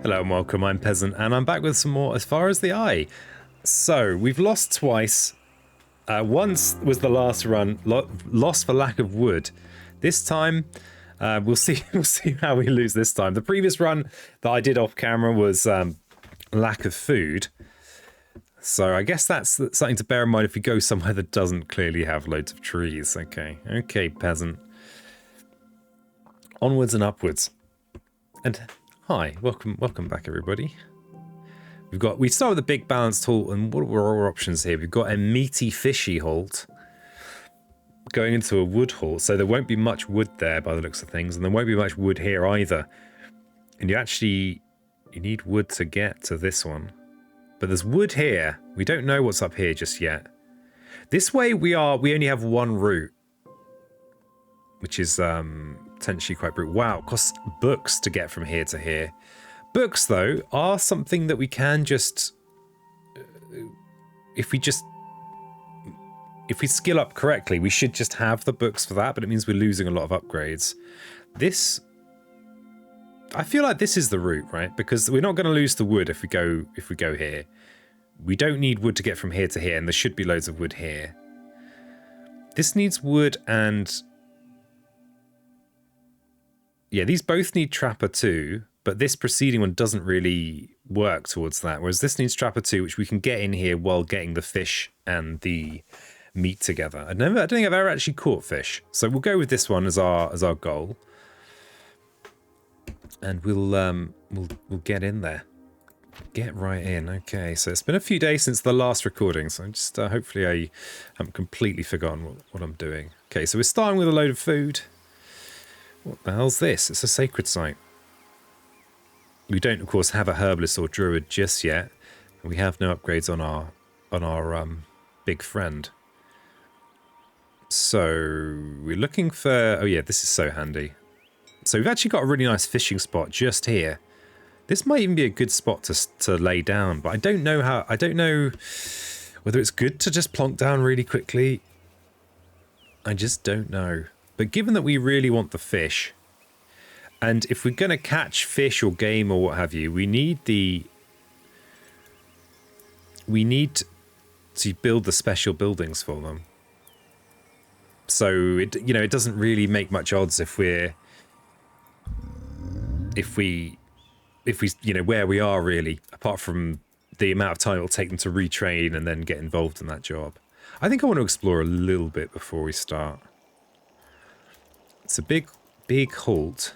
Hello and welcome, I'm Peasant, and I'm back with some more As Far as the Eye. So, we've lost twice. Once was the last run, lost for lack of wood. This time, we'll see how we lose this time. The previous run that I did off camera was lack of food. So I guess that's something to bear in mind if we go somewhere that doesn't clearly have loads of trees. Okay, Peasant. Onwards and upwards. And hi, welcome back, everybody. We start with a big balanced halt, and what are our options here? We've got a meaty fishy halt going into a wood halt, so there won't be much wood there by the looks of things, and there won't be much wood here either. And you need wood to get to this one. But there's wood here. We don't know what's up here just yet. This way we only have one route, which is potentially quite brutal. Wow, it costs books to get from here to here. Books, though, are something that we can just... If we skill up correctly, we should just have the books for that, but it means we're losing a lot of upgrades. I feel like this is the route, right? Because we're not going to lose the wood if we go here. We don't need wood to get from here to here, and there should be loads of wood here. This needs wood and... Yeah, these both need Trapper 2, but this preceding one doesn't really work towards that, whereas this needs Trapper 2, which we can get in here while getting the fish and the meat together. I don't think I've ever actually caught fish, so we'll go with this one as our goal. And we'll get in there. Get right in. Okay, so it's been a few days since the last recording, so I'm just hopefully I haven't completely forgotten what I'm doing. Okay, so we're starting with a load of food. What the hell's this? It's a sacred site. We don't, of course, have a herbalist or druid just yet. We have no upgrades on our big friend. So we're looking for... Oh yeah, this is so handy. So we've actually got a really nice fishing spot just here. This might even be a good spot to lay down, but I don't know whether it's good to just plonk down really quickly. I just don't know. But given that we really want the fish, and if we're going to catch fish or game or what have you, we need to build the special buildings for them. So it doesn't really make much odds if we where we are really, apart from the amount of time it'll take them to retrain and then get involved in that job. I think I want to explore a little bit before we start. It's a big halt.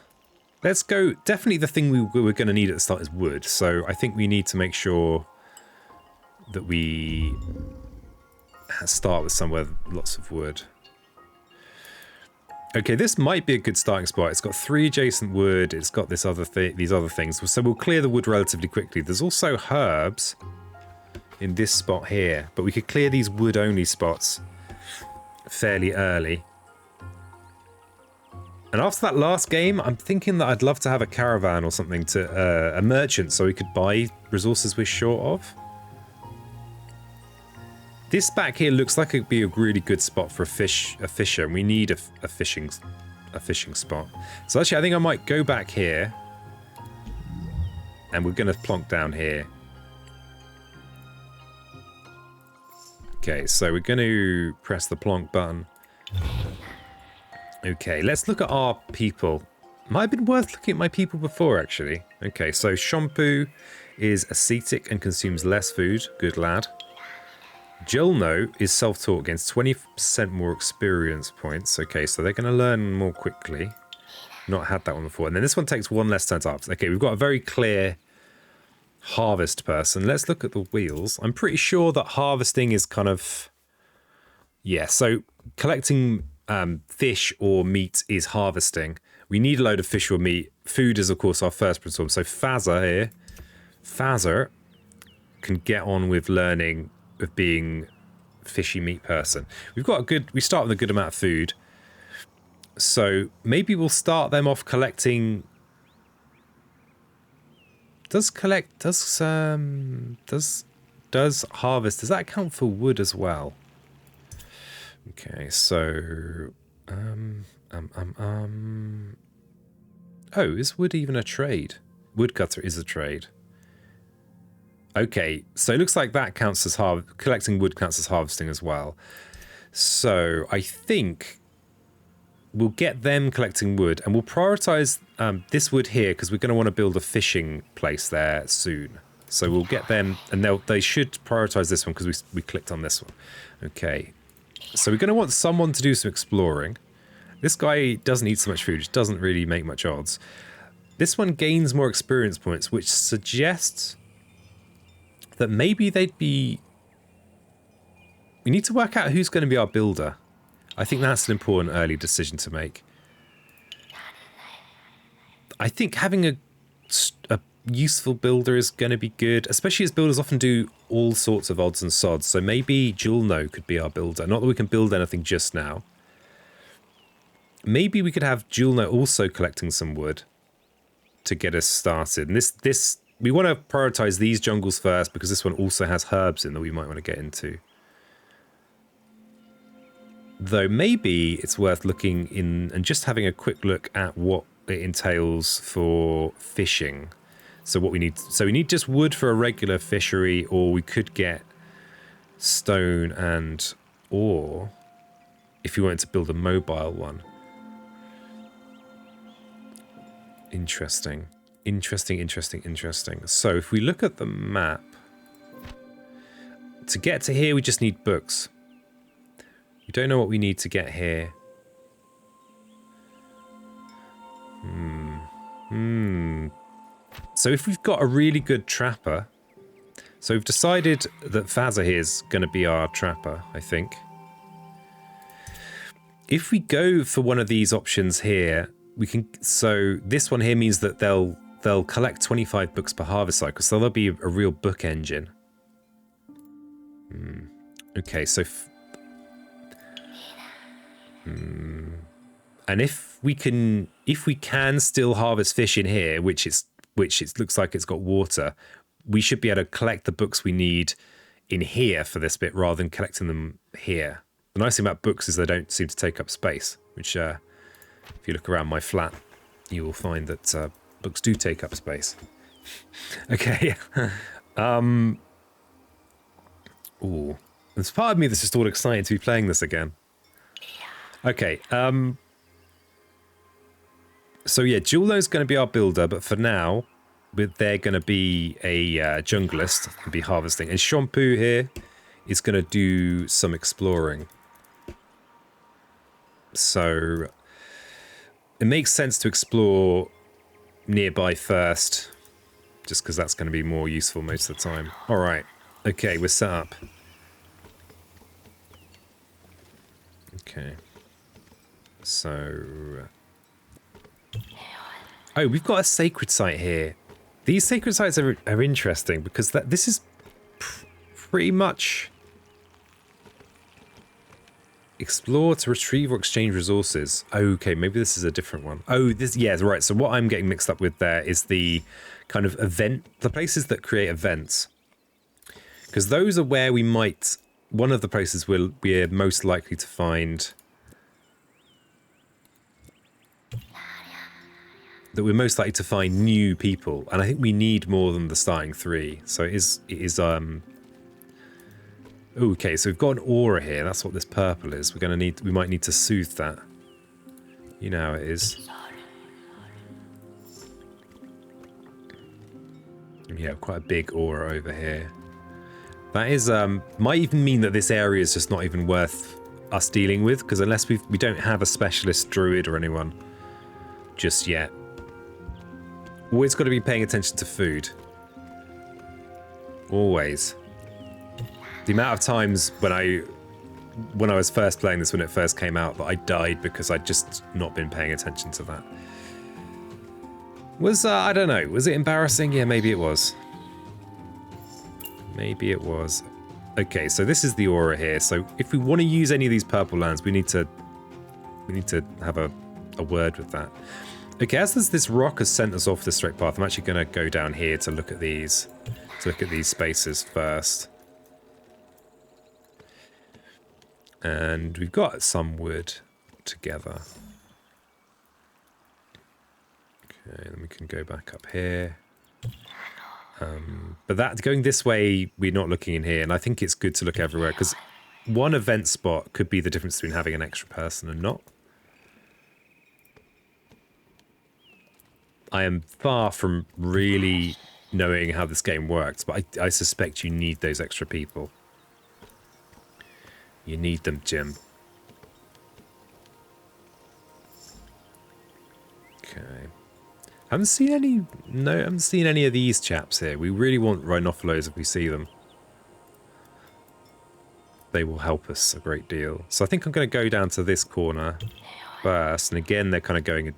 Let's go. Definitely the thing we're going to need at the start is wood. So I think we need to make sure that we start with somewhere with lots of wood. Okay, this might be a good starting spot. It's got 3 adjacent wood. It's got these other things. So we'll clear the wood relatively quickly. There's also herbs in this spot here, but we could clear these wood-only spots fairly early. And after that last game, I'm thinking that I'd love to have a caravan or something a merchant, so we could buy resources we're short of. This back here looks like it'd be a really good spot for a fisher, and we need a fishing spot. So actually, I think I might go back here, and we're going to plonk down here. Okay, so we're going to press the plonk button. Okay, let's look at our people. Might have been worth looking at my people before, actually. Okay, so Shampoo is ascetic and consumes less food. Good lad. Jilno is self-taught, gains 20% more experience points. Okay, so they're going to learn more quickly. Not had that one before. And then this one takes 1 less turn to harvest. Okay, we've got a very clear harvest person. Let's look at the wheels. I'm pretty sure that harvesting is kind of... Yeah, so collecting fish or meat is harvesting. We need a load of fish or meat. Food is, of course, our first principle. So Fazza can get on with learning of being fishy meat person. We start with a good amount of food. So maybe we'll start them off collecting. Does harvest, does that count for wood as well? Okay, so oh, is wood even a trade? Woodcutter is a trade. Okay, so it looks like that counts as collecting wood counts as harvesting as well. So I think we'll get them collecting wood, and we'll prioritize this wood here because we're going to want to build a fishing place there soon. So we'll get them, and they should prioritize this one because we clicked on this one. Okay, so we're going to want someone to do some exploring. This guy doesn't eat so much food, which doesn't really make much odds. This one gains more experience points, which suggests that maybe they'd be... We need to work out who's going to be our builder. I think that's an important early decision to make. I think having a useful builder is going to be good, especially as builders often do all sorts of odds and sods. So maybe Julno could be our builder. Not that we can build anything just now. Maybe we could have Julno also collecting some wood to get us started. And this we want to prioritize these jungles first because this one also has herbs in that we might want to get into. Though maybe it's worth looking in and just having a quick look at what it entails for fishing. So what we need, we need just wood for a regular fishery, or we could get stone and ore if we wanted to build a mobile one. Interesting. So if we look at the map, to get to here we just need books. We don't know what we need to get here. So if we've got a really good trapper, so we've decided that Fazza here is going to be our trapper, I think. If we go for one of these options here, we can. So this one here means that they'll collect 25 books per harvest cycle, so there'll be a real book engine. Okay, so. And if we can still harvest fish in here, which it looks like it's got water, we should be able to collect the books we need in here for this bit rather than collecting them here. The nice thing about books is they don't seem to take up space, which if you look around my flat, you will find that books do take up space. Okay. Ooh, there's part of me that's just all excited to be playing this again. Okay, so yeah, Julno's going to be our builder, but for now, they're going to be a junglist and be harvesting. And Shampoo here is going to do some exploring. So it makes sense to explore nearby first, just because that's going to be more useful most of the time. All right, okay, we're set up. Okay. So, oh, we've got a sacred site here. These sacred sites are interesting because this is pretty much explore to retrieve or exchange resources. Okay, maybe this is a different one. Oh, yeah, right. So what I'm getting mixed up with there is the kind of the places that create events, because those are where we might. One of the places we're most likely to find. That we're most likely to find new people, and I think we need more than the starting 3. So it is okay, so we've got an aura here. That's what this purple is. We might need to soothe that. You know how it is. Yeah, quite a big aura over here. That is might even mean that this area is just not even worth us dealing with, because unless we don't have a specialist druid or anyone just yet. Always got to be paying attention to food. Always. The amount of times when I was first playing this when it first came out that I died because I'd just not been paying attention to that. Was, I don't know, was it embarrassing? Yeah, maybe it was. Maybe it was. Okay, so this is the aura here. So if we want to use any of these purple lands, we need to have a word with that. Okay, as this rock has sent us off the straight path, I'm actually going to go down here to look at these spaces first. And we've got some wood together. Okay, then we can go back up here. But that going this way, we're not looking in here, and I think it's good to look everywhere because one event spot could be the difference between having an extra person and not. I am far from really knowing how this game works, but I suspect you need those extra people. You need them, Jim. Okay. Haven't seen any of these chaps here. We really want rhinophilos if we see them. They will help us a great deal. So I think I'm going to go down to this corner first. And again, they're kind of going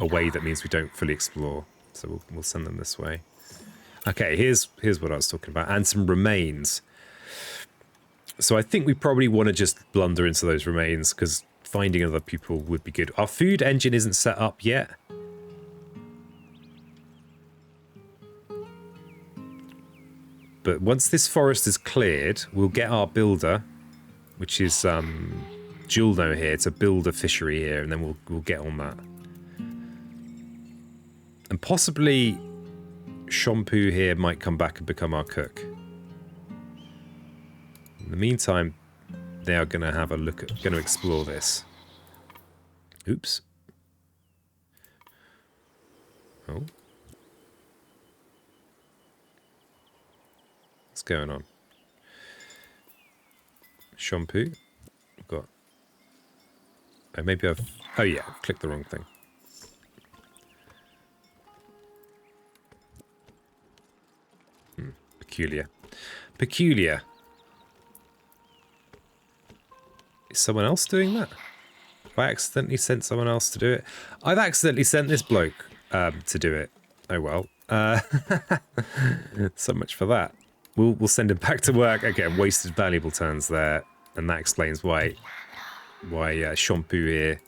a way that means we don't fully explore. So we'll send them this way. Okay, here's what I was talking about. And some remains. So I think we probably want to just blunder into those remains because finding other people would be good. Our food engine isn't set up yet. But once this forest is cleared, we'll get our builder, which is Julno here, to build a fishery here, and then we'll get on that. And possibly Shampoo here might come back and become our cook. In the meantime, they are going to have a look at, going to explore this. Oops. Oh. What's going on? Shampoo. Got. Oh, maybe I've. Oh yeah, I've clicked the wrong thing. Peculiar. Peculiar. Is someone else doing that? Have I accidentally sent someone else to do it? I've accidentally sent this bloke to do it. Oh well. So much for that. We'll send him back to work. Again, wasted valuable turns there, and that explains why Shampoo here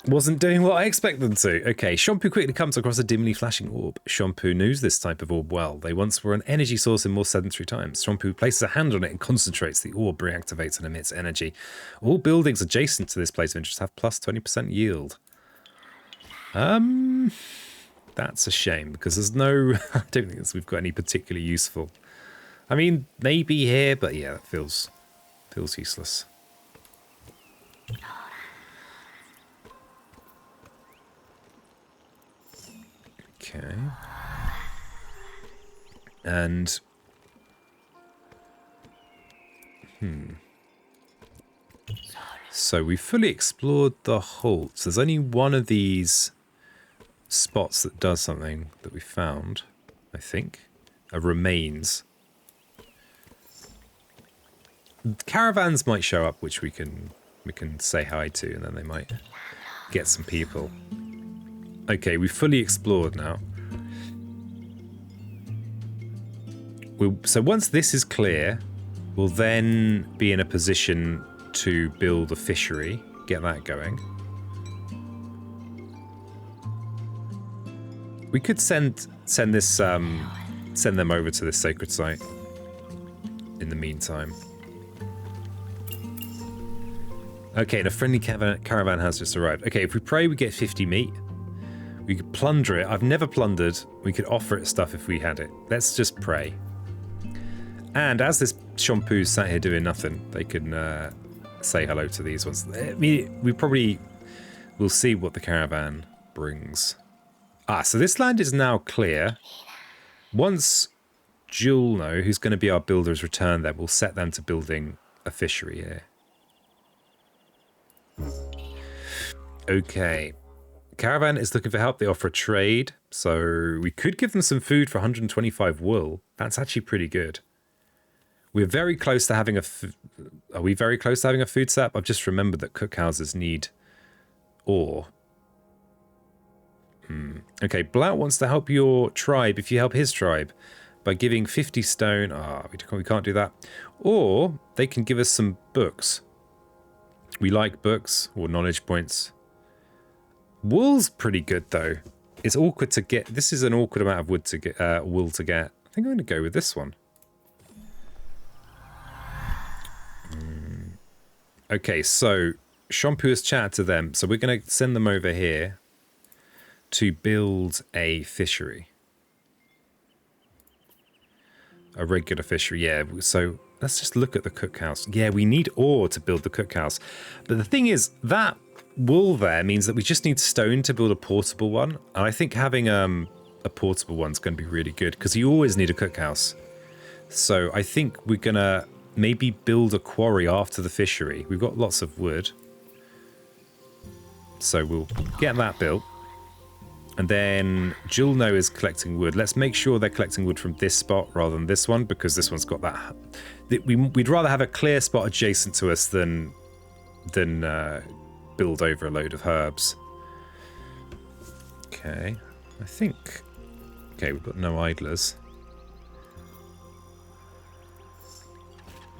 wasn't doing what I expect them to. Okay, Shampoo quickly comes across a dimly flashing orb. Shampoo knows this type of orb well. They once were an energy source in more sedentary times. Shampoo places a hand on it and concentrates. The orb reactivates and emits energy. All buildings adjacent to this place of interest have plus 20% yield. That's a shame because there's no. I don't think we've got any particularly useful. I mean, maybe here, but yeah, it feels useless. Okay. And so we fully explored the halts. There's only one of these spots that does something that we found, I think. Remains. Caravans might show up, which we can say hi to, and then they might get some people. Okay, we've fully explored now. So once this is clear, we'll then be in a position to build a fishery, get that going. We could send them over to this sacred site in the meantime. Okay, and a friendly caravan has just arrived. Okay, if we pray, we get 50 meat. We could plunder it. I've never plundered. We could offer it stuff if we had it. Let's just pray. And as this Shampoo's sat here doing nothing, they can say hello to these ones. I mean, we probably will see what the caravan brings. Ah, so this land is now clear. Once Julno, who's going to be our builder, has returned there, we'll set them to building a fishery here. Okay. Caravan is looking for help. They offer a trade. So we could give them some food for 125 wool. That's actually pretty good. We're very close to having a... Are we very close to having a food sap? I've just remembered that cookhouses need ore. Okay, Blout wants to help your tribe if you help his tribe by giving 50 stone. Ah, we can't do that. Or they can give us some books. We like books or knowledge points. Wool's pretty good though. It's awkward to get. This is an awkward amount of wood to get, wool to get. I think I'm going to go with this one. Okay, so Shampoo has chatted to them, so we're going to send them over here to build a fishery. A regular fishery, yeah. So let's just look at the cookhouse. Yeah, we need ore to build the cookhouse. But the thing is, that wool there means that we just need stone to build a portable one. And I think having a portable one's going to be really good because you always need a cookhouse. So I think we're going to maybe build a quarry after the fishery. We've got lots of wood. So we'll get that built. And then Julno is collecting wood. Let's make sure they're collecting wood from this spot rather than this one, because this one's got that. We'd rather have a clear spot adjacent to us than build over a load of herbs. Okay, I think. Okay, we've got no idlers.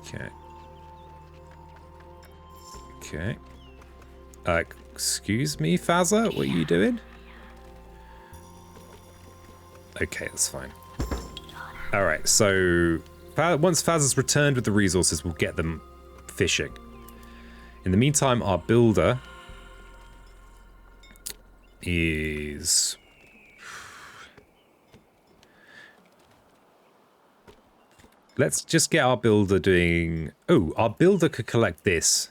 Okay. Okay. Excuse me, Fazza, what are you doing? Okay, that's fine. Alright, so once Faz has returned with the resources, we'll get them fishing. In the meantime, our builder is... Let's just get our builder doing... Oh, our builder could collect this.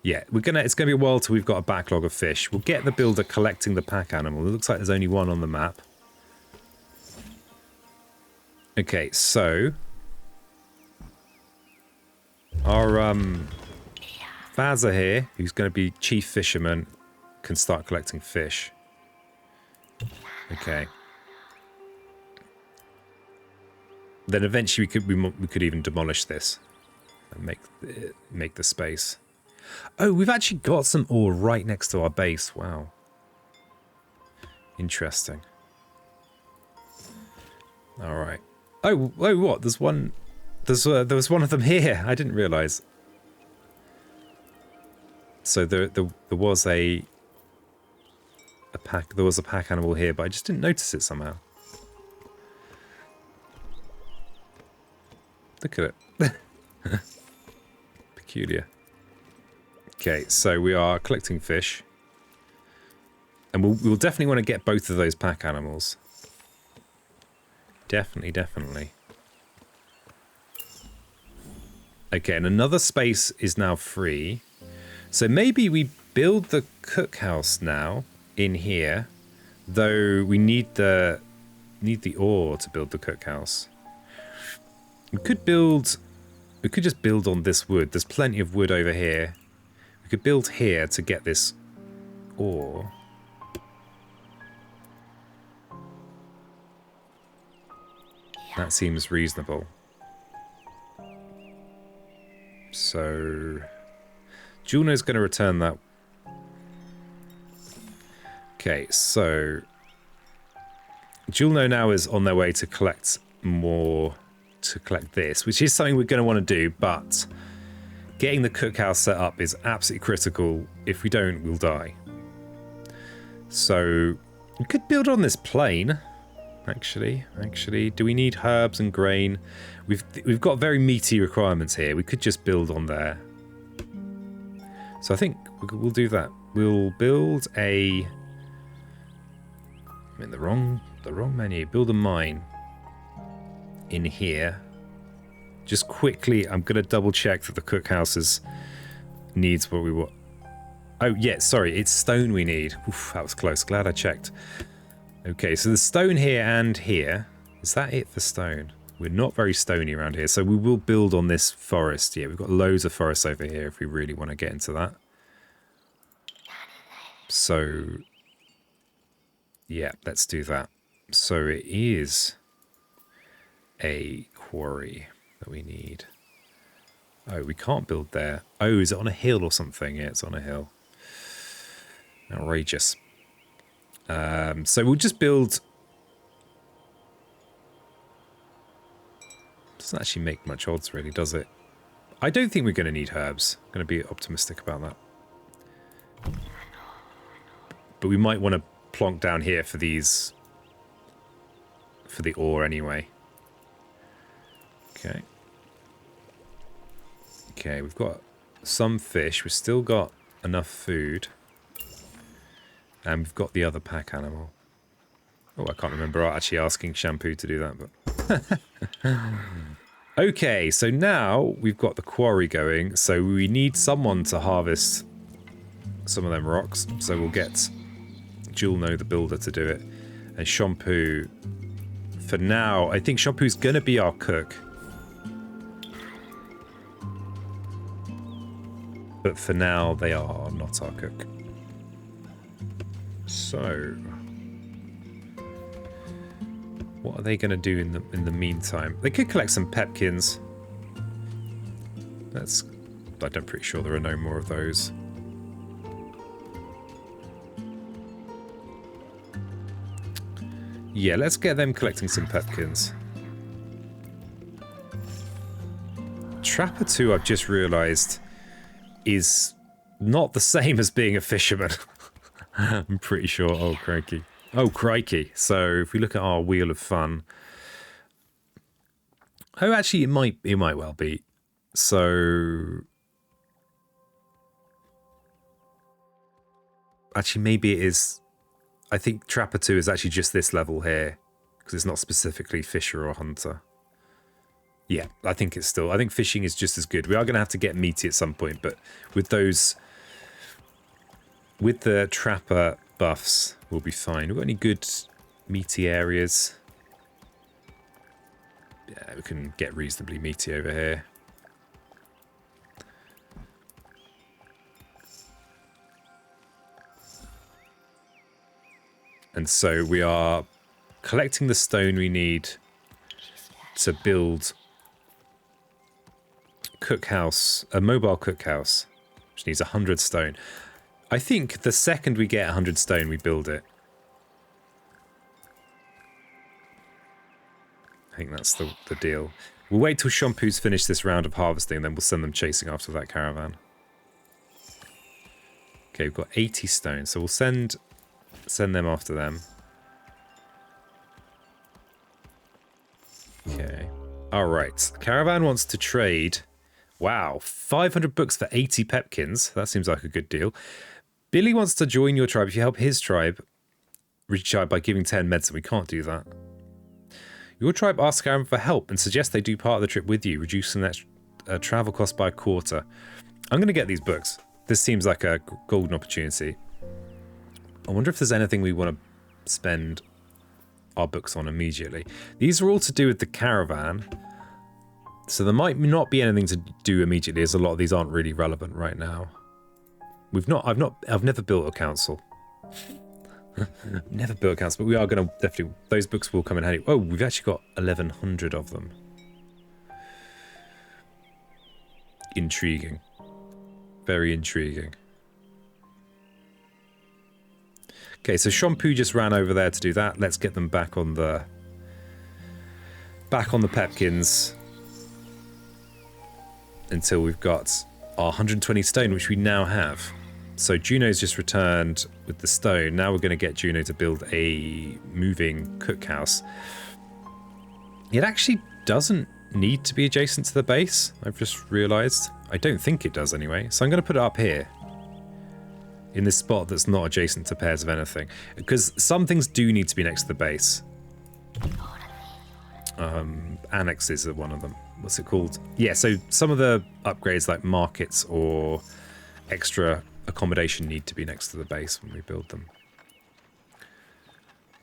Yeah, it's gonna be a while till we've got a backlog of fish. We'll get the builder collecting the pack animal. It looks like there's only one on the map. Okay, so our Fazza here, who's going to be chief fisherman, can start collecting fish. Okay. Then eventually we could even demolish this and make the space. Oh, we've actually got some ore right next to our base. Wow. Interesting. All right. Oh, what? There's one. There was one of them here. I didn't realise. So there was a pack. There was a pack animal here, but I just didn't notice it somehow. Look at it. Peculiar. Okay, so we are collecting fish, and we'll definitely want to get both of those pack animals. Definitely. Okay, and another space is now free. So maybe we build the cookhouse now in here, though we need the ore to build the cookhouse. We could just build on this wood. There's plenty of wood over here. We could build here to get this ore. That seems reasonable. So Julno's going to return that. Okay, so Julno now is on their way to collect more, to collect this, which is something we're going to want to do, but getting the cookhouse set up is absolutely critical. If we don't, we'll die. So we could build on this plain. Actually, do we need herbs and grain? We've got very meaty requirements here. We could just build on there. So I think we'll do that. We'll build a... I'm in the wrong menu. Build a mine in here. Just quickly, I'm going to double check that the cookhouse needs what we want. Oh, yeah, sorry, it's stone we need. Oof, that was close. Glad I checked. Okay, so there's stone here and here. Is that it for stone? We're not very stony around here, so we will build on this forest. Yeah, we've got loads of forest over here if we really want to get into that. So, yeah, let's do that. So it is a quarry that we need. Oh, we can't build there. Oh, is it on a hill or something? Yeah, it's on a hill. Outrageous. So we'll just build... Doesn't actually make much odds, really, does it? I don't think we're going to need herbs. I'm going to be optimistic about that. But we might want to plonk down here for these... for the ore anyway. Okay. Okay, we've got some fish. We've still got enough food. And we've got the other pack animal. Oh, I can't remember actually asking Shampoo to do that, but... Okay, so now we've got the quarry going, so we need someone to harvest some of them rocks. So we'll get Julno the builder to do it. And Shampoo, for now, I think Shampoo's going to be our cook. But for now, they are not our cook. So, what are they going to do in the meantime? They could collect some pepkins. I'm pretty sure there are no more of those. Yeah, let's get them collecting some pepkins. Trapper 2, I've just realised, is not the same as being a fisherman. I'm pretty sure. Oh, crikey. Oh, crikey. So if we look at our Wheel of Fun. Oh, actually, it might well be. So actually, maybe it is. I think Trapper 2 is actually just this level here, because it's not specifically fisher or hunter. Yeah, I think it's still. I think fishing is just as good. We are going to have to get meaty at some point, but with those, with the trapper buffs, we'll be fine. We've got any good meaty areas? Yeah, we can get reasonably meaty over here. And so we are collecting the stone we need to build cookhouse, a mobile cookhouse, which needs 100 stone. I think the second we get 100 stone, we build it. I think that's the deal. We'll wait till Shampoo's finished this round of harvesting, and then we'll send them chasing after that caravan. Okay, we've got 80 stone, so we'll send them after them. Okay. All right. Caravan wants to trade. Wow, 500 books for 80 pepkins. That seems like a good deal. Billy wants to join your tribe. If you help his tribe, recharge by giving 10 medicine. We can't do that. Your tribe asks Caravan for help and suggests they do part of the trip with you, reducing that travel cost by a quarter. I'm going to get these books. This seems like a golden opportunity. I wonder if there's anything we want to spend our books on immediately. These are all to do with the caravan, so there might not be anything to do immediately, as a lot of these aren't really relevant right now. I've never built a council. Never built a council, but we are going to definitely, those books will come in handy. Oh, we've actually got 1,100 of them. Intriguing. Very intriguing. Okay, so Shampoo just ran over there to do that. Let's get them back on the pepkins until we've got our 120 stone, which we now have. So Juno's just returned with the stone. Now we're going to get Juno to build a moving cookhouse. It actually doesn't need to be adjacent to the base, I've just realised. I don't think it does anyway. So I'm going to put it up here, in this spot that's not adjacent to pairs of anything, because some things do need to be next to the base. Annexes are one of them. What's it called? Yeah, so some of the upgrades like markets or extra accommodation need to be next to the base when we build them.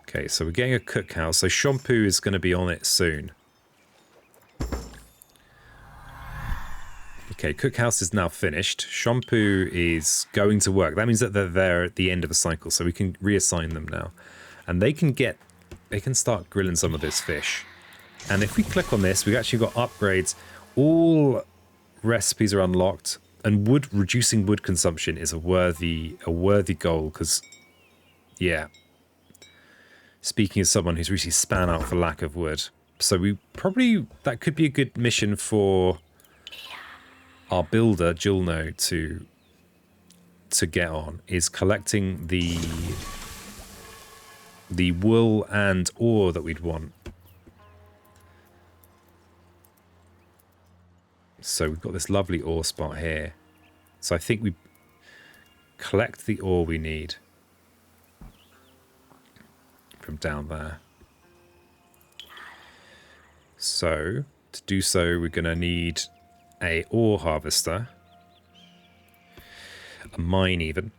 Okay, so we're getting a cookhouse. So Shampoo is going to be on it soon. Okay, Cookhouse is now finished. Shampoo is going to work. That means that they're there at the end of a cycle, so we can reassign them now. And they can start grilling some of this fish. And if we click on this, we've actually got upgrades. All recipes are unlocked, and reducing wood consumption is a worthy goal, because, yeah. Speaking as someone who's recently span out for lack of wood. So that could be a good mission for our builder, Julno, to get on, is collecting the wool and ore that we'd want. So we've got this lovely ore spot here. So I think we collect the ore we need from down there. So to do so, we're going to need a ore harvester, a mine even.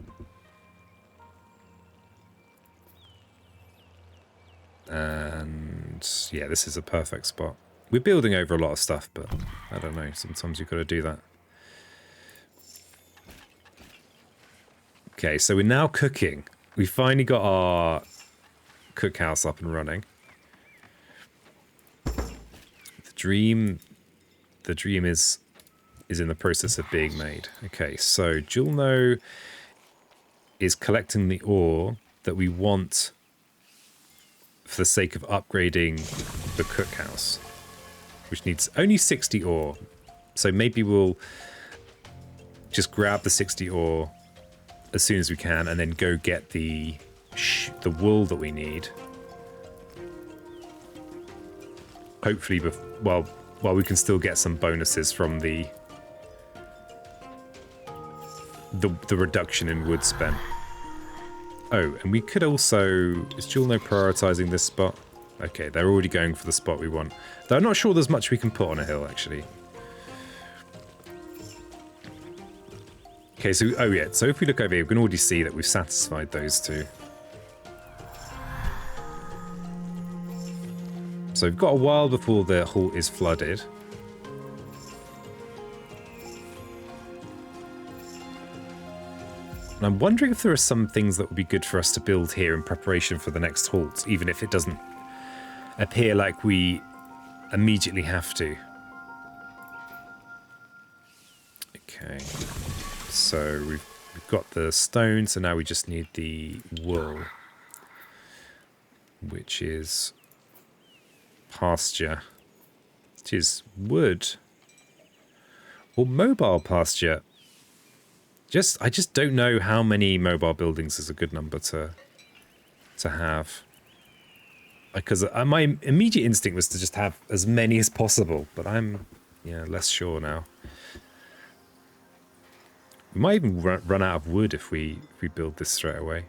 And yeah, this is a perfect spot. We're building over a lot of stuff, but I don't know. Sometimes you've got to do that. Okay, so we're now cooking. We finally got our cookhouse up and running. The dream is in the process of being made. Okay, so Julno is collecting the ore that we want for the sake of upgrading the cookhouse, which needs only 60 ore. So maybe we'll just grab the 60 ore as soon as we can and then go get the wool that we need. Hopefully, while we can still get some bonuses from the reduction in wood spent. Oh, and we could also... Is Julno prioritizing this spot? Okay, they're already going for the spot we want. Though I'm not sure there's much we can put on a hill, actually. Okay, so... Oh, yeah. So if we look over here, we can already see that we've satisfied those two. So we've got a while before the halt is flooded. And I'm wondering if there are some things that would be good for us to build here in preparation for the next halt, even if it doesn't appear like we immediately have to. Okay, so we've got the stone, so now we just need the wool, which is pasture, which is wood, or mobile pasture. I just don't know how many mobile buildings is a good number to have. Because my immediate instinct was to just have as many as possible, but I'm less sure now. We might even run out of wood if we build this straight away.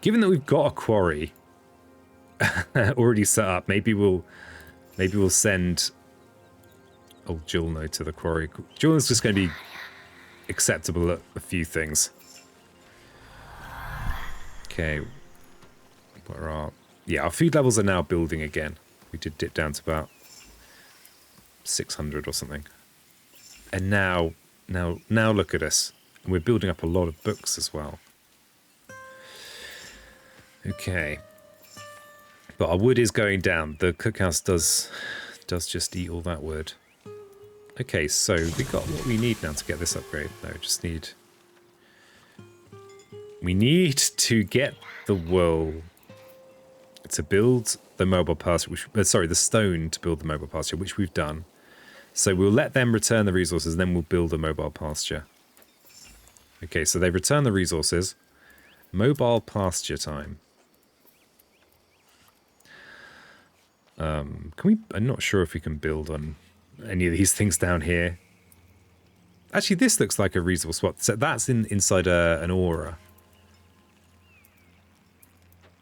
Given that we've got a quarry already set up, maybe we'll send Julno to the quarry. Julno's just going to be acceptable at a few things. Okay. Our food levels are now building again. We did dip down to about 600 or something. And now look at us. And we're building up a lot of books as well. Okay. But our wood is going down. The cookhouse does just eat all that wood. Okay, so we got what we need now to get this upgrade. No, we need to get the wool to build the mobile pasture, the stone to build the mobile pasture, which we've done. So we'll let them return the resources, then we'll build a mobile pasture. Okay, so they've returned the resources. Mobile pasture time. I'm not sure if we can build on any of these things down here. Actually, this looks like a reasonable spot. So that's inside an aura.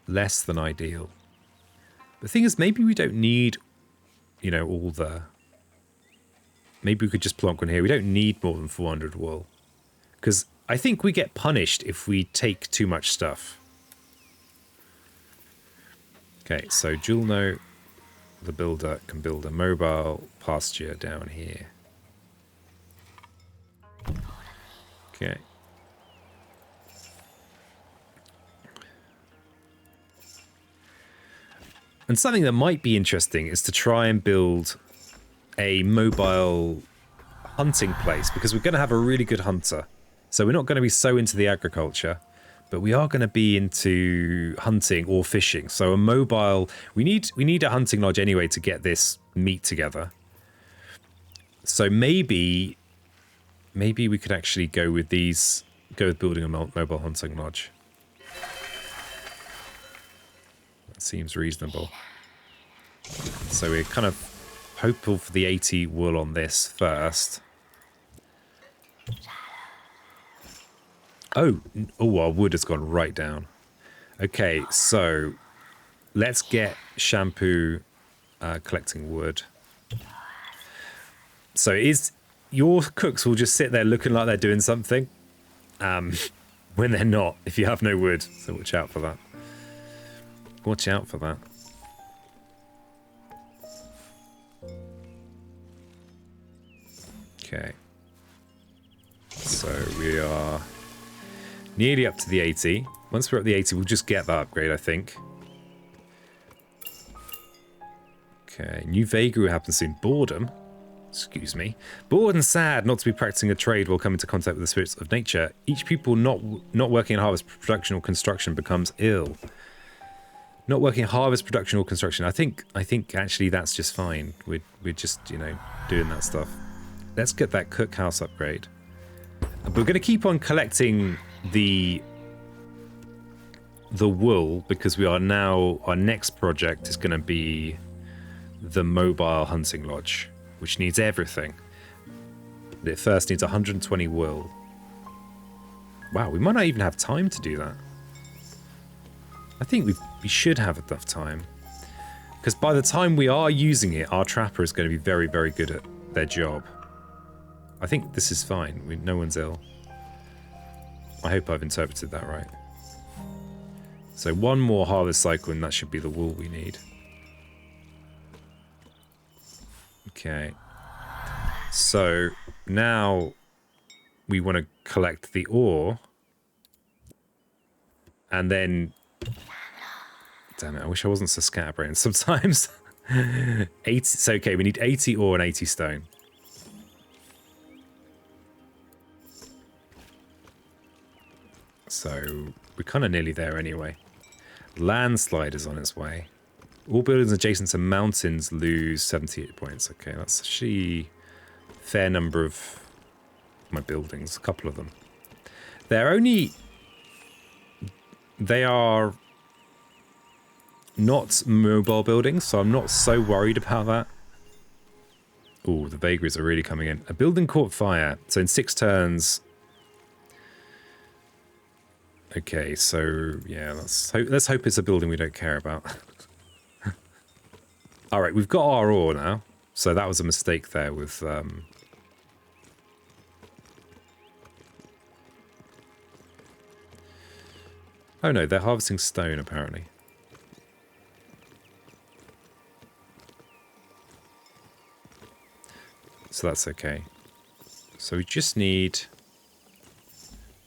Less than ideal. The thing is, maybe we don't need, all the... Maybe we could just plonk one here. We don't need more than 400 wool. Because I think we get punished if we take too much stuff. Okay, so Julno, the builder, can build a mobile pasture down here. Okay. And something that might be interesting is to try and build a mobile hunting place, because we're going to have a really good hunter. So we're not going to be so into the agriculture, but we are going to be into hunting or fishing. So a mobile, we need a hunting lodge anyway to get this meat together. So maybe we could actually go with building a mobile hunting lodge. That seems reasonable. So we're kind of hopeful for the 80 wool on this first. Oh, our wood has gone right down. Okay, so let's get shampoo collecting wood. So your cooks will just sit there looking like they're doing something when they're not, if you have no wood. So watch out for that. Watch out for that. Okay. So we are nearly up to the 80. Once we're at the 80, we'll just get that upgrade, I think. Okay, new vagary happens soon. Boredom. Excuse me. Bored and sad not to be practicing a trade while coming into contact with the spirits of nature. Each pupil not working in harvest, production, or construction becomes ill. Not working in harvest, production, or construction. I think actually that's just fine. We're just, you know, doing that stuff. Let's get that cookhouse upgrade. But we're going to keep on collecting the wool because we are now, our next project is going to be the mobile hunting lodge, which needs everything. It first needs 120 wool. Wow, we might not even have time to do that. I think we should have enough time. Because by the time we are using it, our trapper is going to be very, very good at their job. I think this is fine. No one's ill. I hope I've interpreted that right. So one more harvest cycle and that should be the wool we need. Okay. So now we want to collect the ore. And then... Damn it, I wish I wasn't so scatterbrained sometimes. 80, so okay, we need 80 ore and 80 stone. So we're kind of nearly there anyway. Landslide is on its way. All buildings adjacent to mountains lose 78 points. Okay, that's actually a fair number of my buildings, a couple of them. They are not mobile buildings, so I'm not so worried about that. Oh, the vagaries are really coming in. A building caught fire. So in 6 turns... Okay, so yeah, let's hope it's a building we don't care about. All right, we've got our ore now, so that was a mistake there with. Oh no, they're harvesting stone apparently. So that's okay. So we just need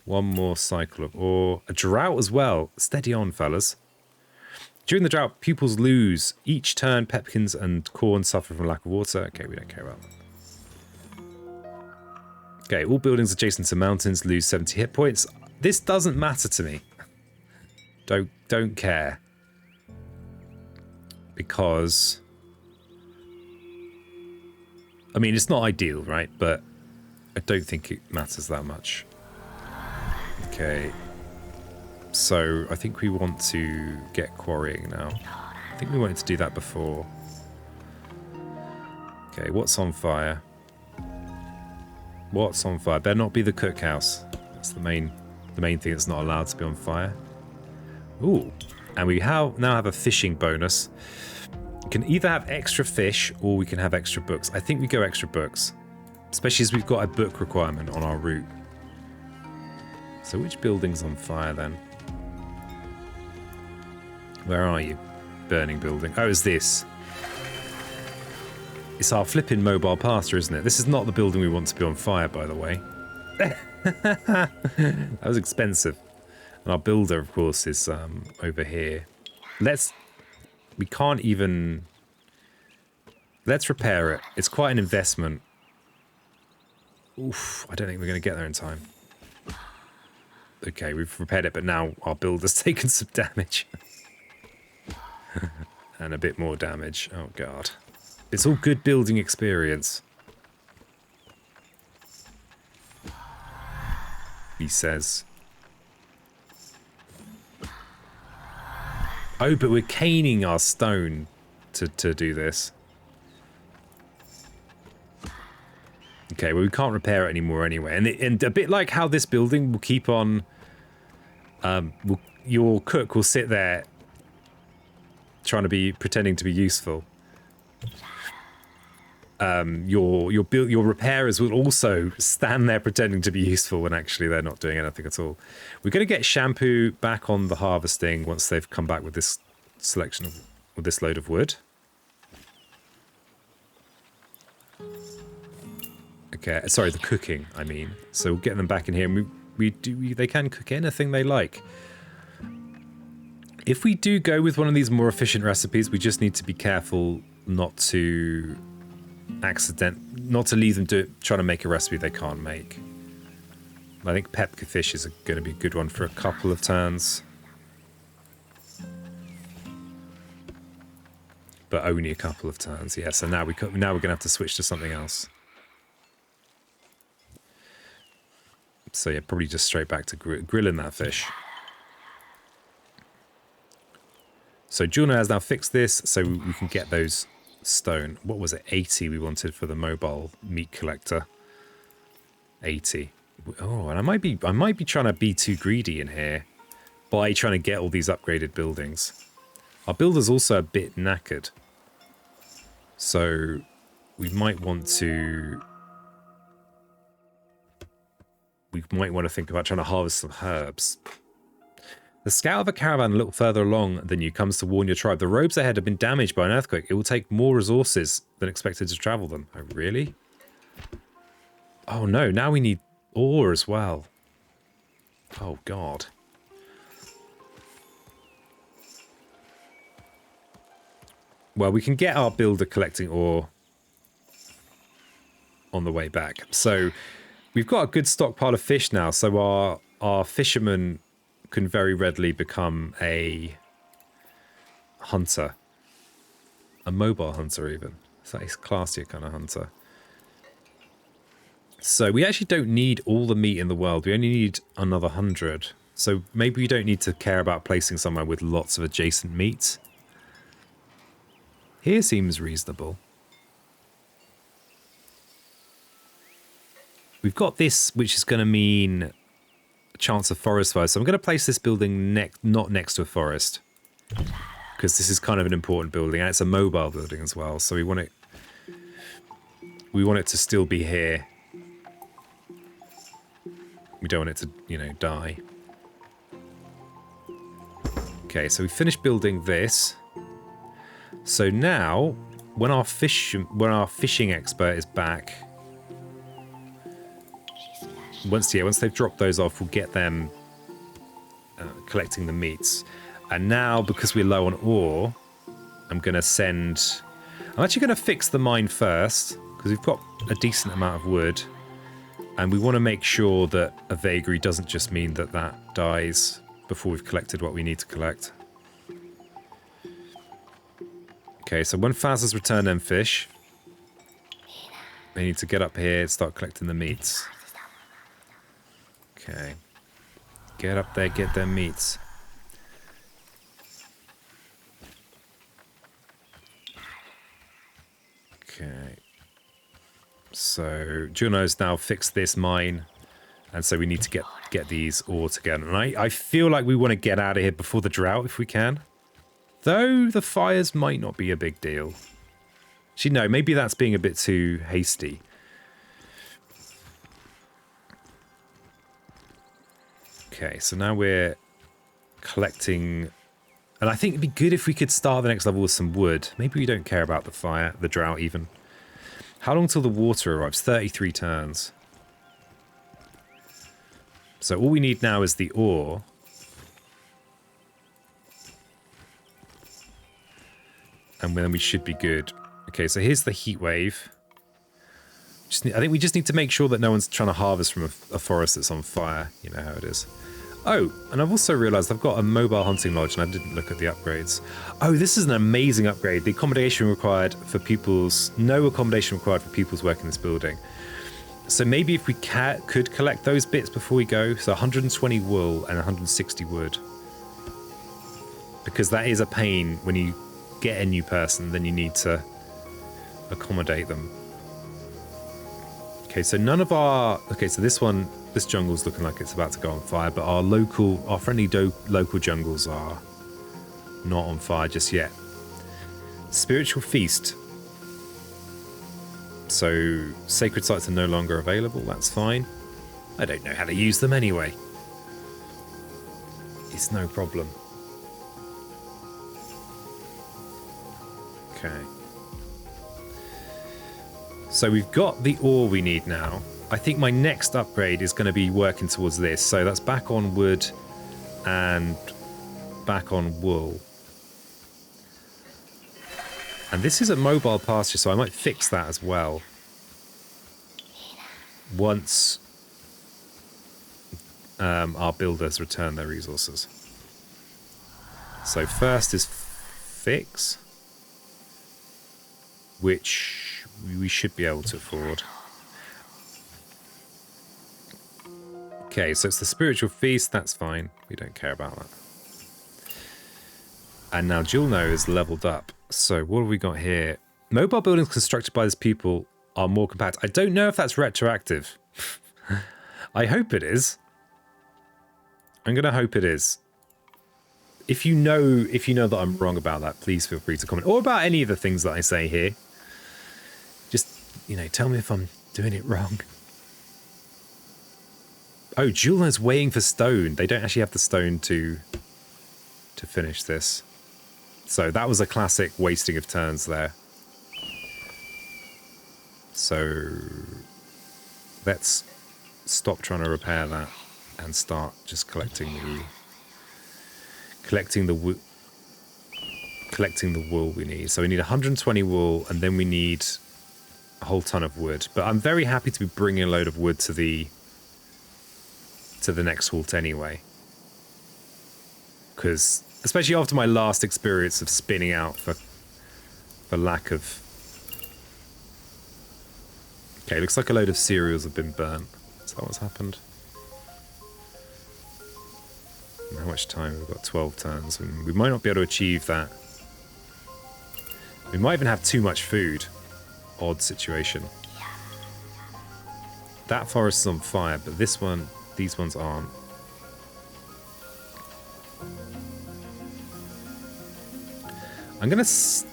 one more cycle of ore. A drought as well. Steady on, fellas. During the drought, pupils lose. Each turn, pepkins and corn suffer from lack of water. Okay, we don't care about that. Okay, all buildings adjacent to mountains lose 70 hit points. This doesn't matter to me. Don't care. Because... I mean, it's not ideal, right? But I don't think it matters that much. Okay. So, I think we want to get quarrying now. I think we wanted to do that before. Okay, what's on fire? What's on fire? Better not be the cookhouse. That's the main thing that's not allowed to be on fire. Ooh. And we now have a fishing bonus. We can either have extra fish or we can have extra books. I think we go extra books. Especially as we've got a book requirement on our route. So which building's on fire then? Where are you? Burning building. Oh, it's this. It's our flipping mobile pasture, isn't it? This is not the building we want to be on fire, by the way. That was expensive. And our builder, of course, is over here. We can't even... Let's repair it. It's quite an investment. Oof, I don't think we're going to get there in time. Okay, we've repaired it, but now our builder's taken some damage. And a bit more damage. Oh, God. It's all good building experience. He says. Oh, but we're caning our stone to do this. Okay, well, we can't repair it anymore anyway. And a bit like how this building will keep on... your cook will sit there pretending to be useful. Your repairers will also stand there pretending to be useful when actually they're not doing anything at all. We're going to get shampoo back on the harvesting once they've come back with this selection of, with this load of wood. Okay, sorry, the cooking, I mean. So we'll get them back in here, and they can cook anything they like. If we do go with one of these more efficient recipes, we just need to be careful not to leave them trying to make a recipe they can't make. I think pepper fish is going to be a good one for a couple of turns. But only a couple of turns, yeah. So now we're going to have to switch to something else. So yeah, probably just straight back to grilling that fish. So Juno has now fixed this, so we can get those stone. What was it? 80 we wanted for the mobile meat collector. 80. Oh, and I might be trying to be too greedy in here by trying to get all these upgraded buildings. Our builder's also a bit knackered. So we might want to think about trying to harvest some herbs. The scout of a caravan a little further along than you comes to warn your tribe. The roads ahead have been damaged by an earthquake. It will take more resources than expected to travel them. Oh, really? Oh, no. Now we need ore as well. Oh, God. Well, we can get our builder collecting ore on the way back. So we've got a good stockpile of fish now. So our fishermen can very readily become a hunter, a mobile hunter even. So he's classier kind of hunter. So we actually don't need all the meat in the world. We only need another 100. So maybe we don't need to care about placing somewhere with lots of adjacent meat. Here seems reasonable. We've got this, which is going to mean chance of forest fire. So I'm going to place this building not next to a forest, because this is kind of an important building, and it's a mobile building as well. So we want it to still be here. We don't want it to, you know, die. Okay, so we finished building this. So now, when our fishing expert is back, once they've dropped those off, we'll get them collecting the meats. And now, because we're low on ore, I'm actually going to fix the mine first, because we've got a decent amount of wood, and we want to make sure that a vagary doesn't just mean that dies before we've collected what we need to collect. Okay, so when Faz has returned them fish, they need to get up here and start collecting the meats. Okay. Get up there, get their meats. Okay. So Juno's now fixed this mine, and so we need to get these ore together. And I feel like we want to get out of here before the drought if we can. Though the fires might not be a big deal. Actually, no, maybe that's being a bit too hasty. Okay, so now we're collecting, and I think it'd be good if we could start the next level with some wood. Maybe we don't care about the drought even. How long till the water arrives? 33 turns. So all we need now is the ore. And then we should be good. Okay, so here's the heat wave. I think we just need to make sure that no one's trying to harvest from a forest that's on fire. You know how it is. Oh, and I've also realised I've got a mobile hunting lodge, and I didn't look at the upgrades. Oh, this is an amazing upgrade. The accommodation required for pupils, no accommodation required for pupils working in this building. So maybe if we could collect those bits before we go. So 120 wool and 160 wood. Because that is a pain when you get a new person, then you need to accommodate them. Okay, so none of our... Okay, so this jungle's looking like it's about to go on fire, but our friendly local jungles are not on fire just yet. Spiritual feast. So sacred sites are no longer available. That's fine. I don't know how to use them anyway. It's no problem. Okay. So we've got the ore we need now. I think my next upgrade is going to be working towards this. So that's back on wood and back on wool. And this is a mobile pasture, so I might fix that as well. Once our builders return their resources. So first is fix, which we should be able to afford. Okay, so it's the spiritual feast, that's fine. We don't care about that. And now Julno is leveled up. So what have we got here? Mobile buildings constructed by this people are more compact. I don't know if that's retroactive. I hope it is. I'm going to hope it is. If you know that I'm wrong about that, please feel free to comment. Or about any of the things that I say here. Just, tell me if I'm doing it wrong. Oh, Julno's waiting for stone. They don't actually have the stone to finish this. So that was a classic wasting of turns there. So let's stop trying to repair that and start just collecting the wool we need. So we need 120 wool, and then we need a whole ton of wood. But I'm very happy to be bringing a load of wood to the next halt anyway, because especially after my last experience of spinning out for lack of... Okay, looks like a load of cereals have been burnt. Is that what's happened? And how much time? We've got 12 turns. And we might not be able to achieve that. We might even have too much food. Odd situation. That forest is on fire, but this one, these ones aren't. I'm going to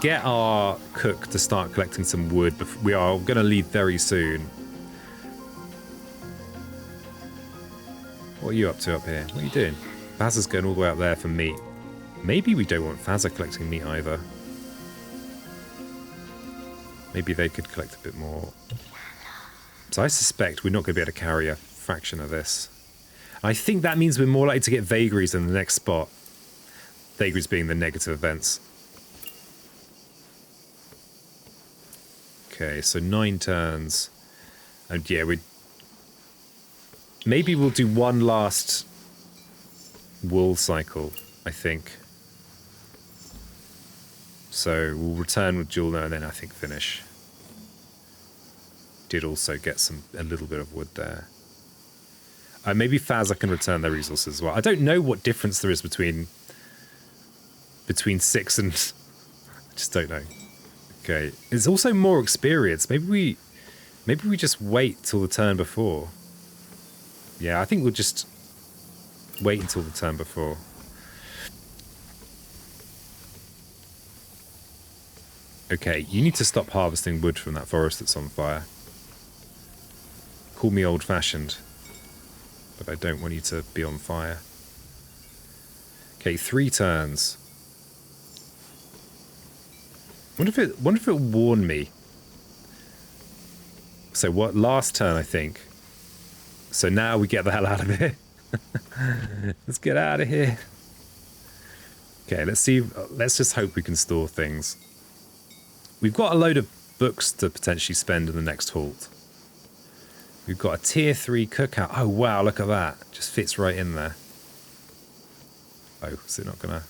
get our cook to start collecting some wood. We are going to leave very soon. What are you up to up here? What are you doing? Fazza's going all the way up there for meat. Maybe we don't want Fazza collecting meat either. Maybe they could collect a bit more. So I suspect we're not going to be able to carry a fraction of this. I think that means we're more likely to get vagaries in the next spot. Vagaries being the negative events. Okay, so 9 turns. And yeah, maybe we'll do one last wool cycle, I think. So we'll return with Julno and then I think finish. Did also get a little bit of wood there. Maybe Fazza can return their resources as well. I don't know what difference there is between 6 and... I just don't know. Okay, it's also more experience. Maybe we just wait till the turn before. Yeah, I think we'll just wait until the turn before. Okay, you need to stop harvesting wood from that forest that's on fire. Call me old-fashioned, but I don't want you to be on fire. Okay, 3 turns. Wonder if it warned me. So what? Last turn, I think. So now we get the hell out of here. Let's get out of here. Okay, let's see. Let's just hope we can store things. We've got a load of books to potentially spend in the next halt. We've got a tier 3 cookout. Oh wow, look at that. Just fits right in there. Oh, is it not gonna...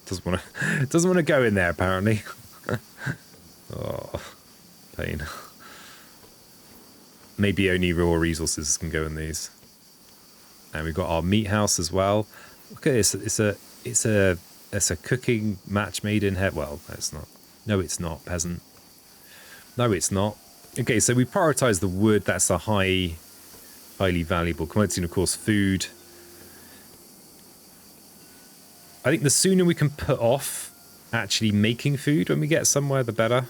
Doesn't want to go in there apparently. Oh, pain. Maybe only raw resources can go in these. And we've got our meat house as well. Look at this. It's a cooking match made in heaven. Well, it's not. No, it's not, peasant. No, it's not. Okay, so we prioritize the wood. That's a highly valuable commodity, and of course, food. I think the sooner we can put off actually making food when we get somewhere, the better.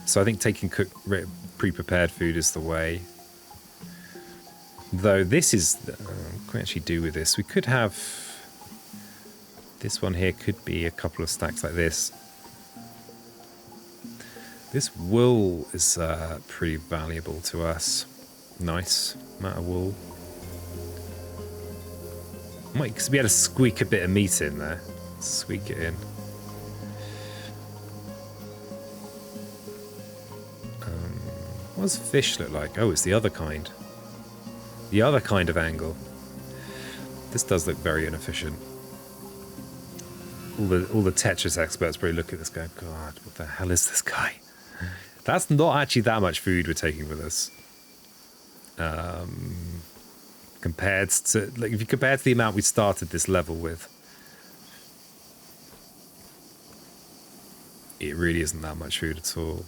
So I think taking pre-prepared food is the way. Though this is... what can we actually do with this? We could have... This one here could be a couple of stacks like this. This wool is pretty valuable to us. Nice amount of wool. Might be able to squeak a bit of meat in there. Squeak it in. What does fish look like? Oh, it's the other kind. The other kind of angle. This does look very inefficient. All the Tetris experts probably look at this going, God, what the hell is this guy? That's not actually that much food we're taking with us. Compared to, like, if you compare to the amount we started this level with, it really isn't that much food at all.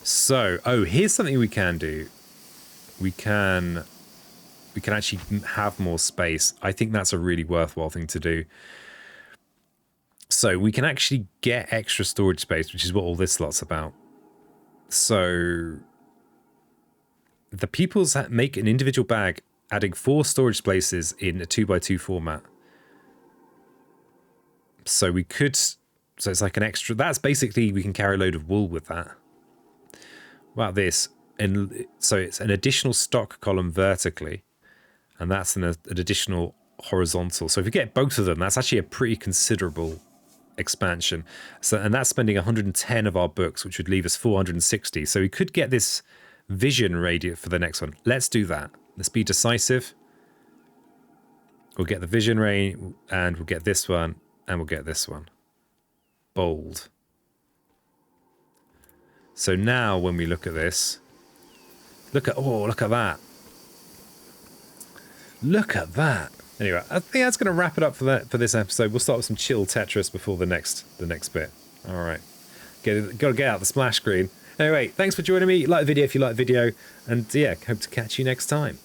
So, oh, here's something we can do. We can actually have more space. I think that's a really worthwhile thing to do. So we can actually get extra storage space, which is what all this lot's about. So the pupils make an individual bag, adding 4 storage spaces in a 2x2 format. So we could, so it's like an extra, that's basically, we can carry a load of wool with that. What about this? And so it's an additional stock column vertically, and that's an additional horizontal. So if you get both of them, that's actually a pretty considerable expansion. So, and that's spending 110 of our books, which would leave us 460. So we could get this vision radius for the next one. Let's do that. Let's be decisive. We'll get the vision ray, and we'll get this one, and we'll get this one. Bold. So now when we look at this, look at that. Look at that. Anyway, I think that's going to wrap it up for this episode. We'll start with some chill Tetris before the next bit. All right. Got to get out the splash screen. Anyway, thanks for joining me. Like the video if you like the video. And yeah, hope to catch you next time.